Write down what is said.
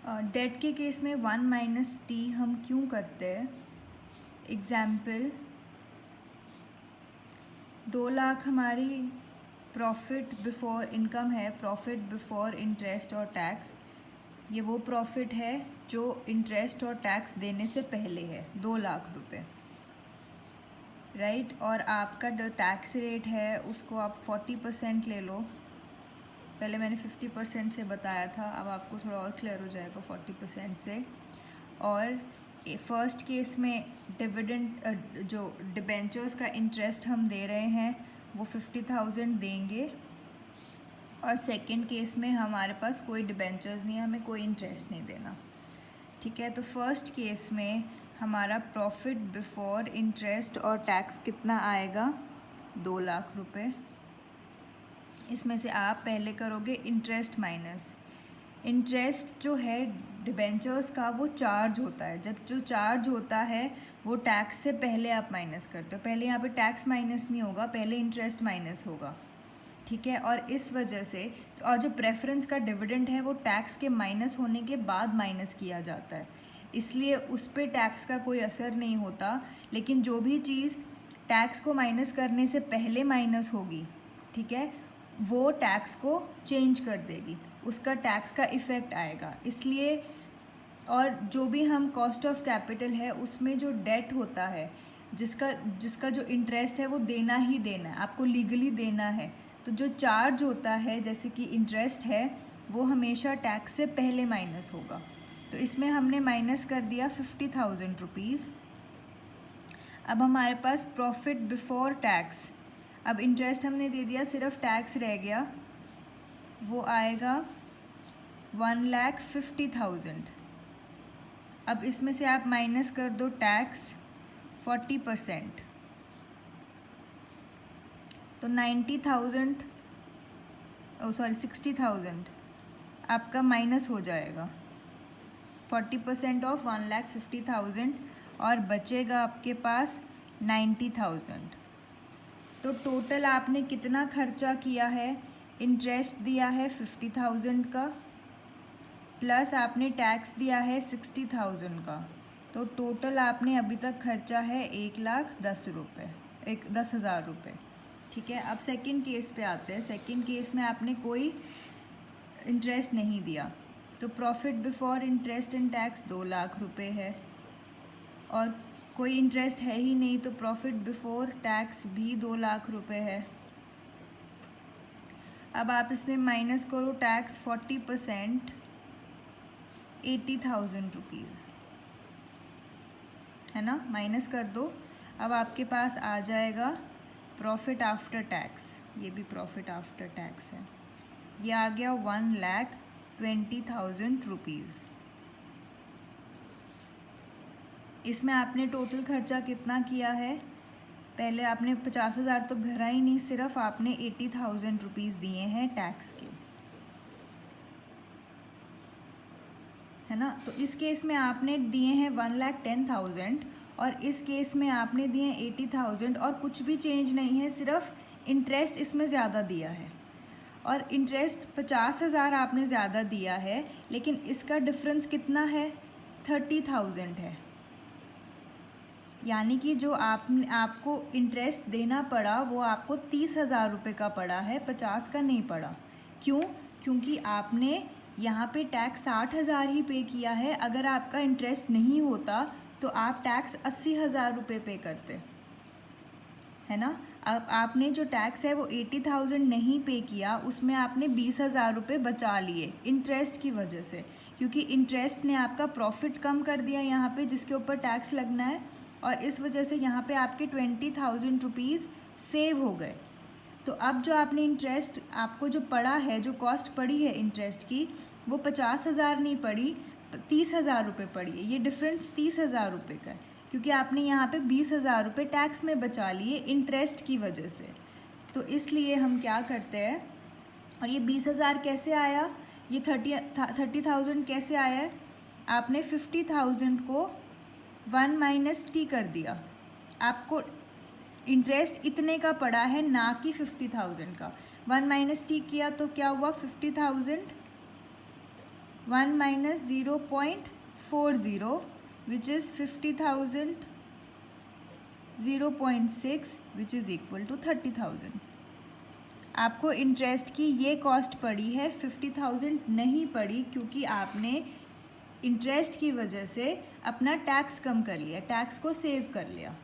Date के case में 1 minus T हम क्यों करते हैं? एग्जाम्पल, 2 लाख हमारी प्रॉफिट बिफोर इनकम है, प्रॉफिट बिफोर इंटरेस्ट और टैक्स। ये वो प्रॉफिट है जो इंटरेस्ट और टैक्स देने से पहले है, 2 लाख रुपए, राइट। और आपका जो टैक्स रेट है उसको आप 40% ले लो। पहले मैंने 50% से बताया था, अब आपको थोड़ा और क्लियर हो जाएगा 40% से। और फर्स्ट केस में डिविडेंड जो डिबेंचर्स का इंटरेस्ट हम दे रहे हैं वो 50,000 देंगे, और सेकंड केस में हमारे पास कोई डिबेंचर्स नहीं है, हमें कोई इंटरेस्ट नहीं देना, ठीक है। तो फर्स्ट केस में हमारा प्रॉफिट बिफोर इंटरेस्ट और टैक्स कितना आएगा? 2 लाख रुपए। इसमें से आप पहले करोगे इंटरेस्ट माइनस। इंटरेस्ट जो है डिबेंचर्स का वो चार्ज होता है, जब जो चार्ज होता है वो टैक्स से पहले आप माइनस करते हो। पहले यहाँ पे टैक्स माइनस नहीं होगा, पहले इंटरेस्ट माइनस होगा, ठीक है। और इस वजह से, और जो प्रेफरेंस का डिविडेंड है वो टैक्स के माइनस होने के बाद माइनस किया जाता है, इसलिए उस पर टैक्स का कोई असर नहीं होता। लेकिन जो भी चीज़ टैक्स को माइनस करने से पहले माइनस होगी, ठीक है, वो टैक्स को चेंज कर देगी, उसका टैक्स का इफ़ेक्ट आएगा, इसलिए। और जो भी हम कॉस्ट ऑफ कैपिटल है उसमें जो डेट होता है, जिसका जो इंटरेस्ट है वो देना ही देना है, आपको लीगली देना है। तो जो चार्ज होता है जैसे कि इंटरेस्ट है वो हमेशा टैक्स से पहले माइनस होगा। तो इसमें हमने माइनस कर दिया 50,000 रुपीज़। अब हमारे पास प्रॉफिट बिफोर टैक्स, अब इंटरेस्ट हमने दे दिया, सिर्फ टैक्स रह गया, वो आएगा 1,50,000। अब इसमें से आप माइनस कर दो टैक्स 40%, तो 90,000, सॉरी 60,000 आपका माइनस हो जाएगा। 40% ऑफ 1,50,000 और बचेगा आपके पास 90,000। तो टोटल आपने कितना खर्चा किया है? इंटरेस्ट दिया है 50,000 का, प्लस आपने टैक्स दिया है 60,000 का, तो टोटल आपने अभी तक खर्चा है 1,10,000 रुपये, ठीक है। अब सेकंड केस पे आते हैं। सेकंड केस में आपने कोई इंटरेस्ट नहीं दिया, तो profit before interest and tax 2 lakh रुपए है, और कोई इंटरेस्ट है ही नहीं, तो प्रॉफिट बिफोर टैक्स भी 2 लाख रुपए है। अब आप इसमें माइनस करो टैक्स 40%, 80,000 रुपीज़, है ना, माइनस कर दो। अब आपके पास आ जाएगा प्रॉफिट आफ्टर टैक्स, ये भी प्रॉफिट आफ्टर टैक्स है, ये आ गया 1,20,000 रुपीज़। इसमें आपने टोटल खर्चा कितना किया है? पहले आपने 50,000 तो भरा ही नहीं, सिर्फ आपने 80,000 रुपीज़ दिए हैं टैक्स के, है ना। तो इस केस में आपने दिए हैं 1,10,000, और इस केस में आपने दिए हैं 80,000, और कुछ भी चेंज नहीं है, सिर्फ इंटरेस्ट इसमें ज़्यादा दिया है। और इंटरेस्ट 50,000 आपने ज़्यादा दिया है, लेकिन इसका डिफरेंस कितना है? 30,000 है। यानी कि जो आपको इंटरेस्ट देना पड़ा वो आपको 30,000 रुपये का पड़ा है, 50 का नहीं पड़ा। क्यों? क्योंकि आपने यहाँ पे टैक्स 60,000 ही पे किया है। अगर आपका इंटरेस्ट नहीं होता तो आप टैक्स 80,000 रुपये पे करते, है ना। अब आपने जो टैक्स है वो 80,000 नहीं पे किया, उसमें आपने 20,000 रुपये बचा लिए इंटरेस्ट की वजह से, क्योंकि इंटरेस्ट ने आपका प्रॉफिट कम कर दिया यहाँ पे जिसके ऊपर टैक्स लगना है, और इस वजह से यहाँ पे आपके 20,000 रुपीज़ सेव हो गए। तो अब जो आपने इंटरेस्ट आपको जो पड़ा है, जो कॉस्ट पड़ी है इंटरेस्ट की, वो 50,000 नहीं पड़ी, 30,000 रुपये पड़ी है। ये डिफरेंस 30,000 रुपये का है, क्योंकि आपने यहाँ पे 20,000 रुपये टैक्स में बचा लिए इंटरेस्ट की वजह से। तो इसलिए हम क्या करते हैं, और ये 20,000 कैसे आया, ये 30,000 कैसे आया है? आपने 50,000 को 1 माइनस टी कर दिया, आपको इंटरेस्ट इतने का पड़ा है, ना कि 50,000 का। 1 माइनस टी किया तो क्या हुआ? 50,000 1 minus 0.40 which is 50,000, 0.6 which is equal to 30,000। आपको इंटरेस्ट की ये कॉस्ट पड़ी है, 50,000 नहीं पड़ी, क्योंकि आपने इंटरेस्ट की वजह से अपना टैक्स कम कर लिया, टैक्स को सेव कर लिया।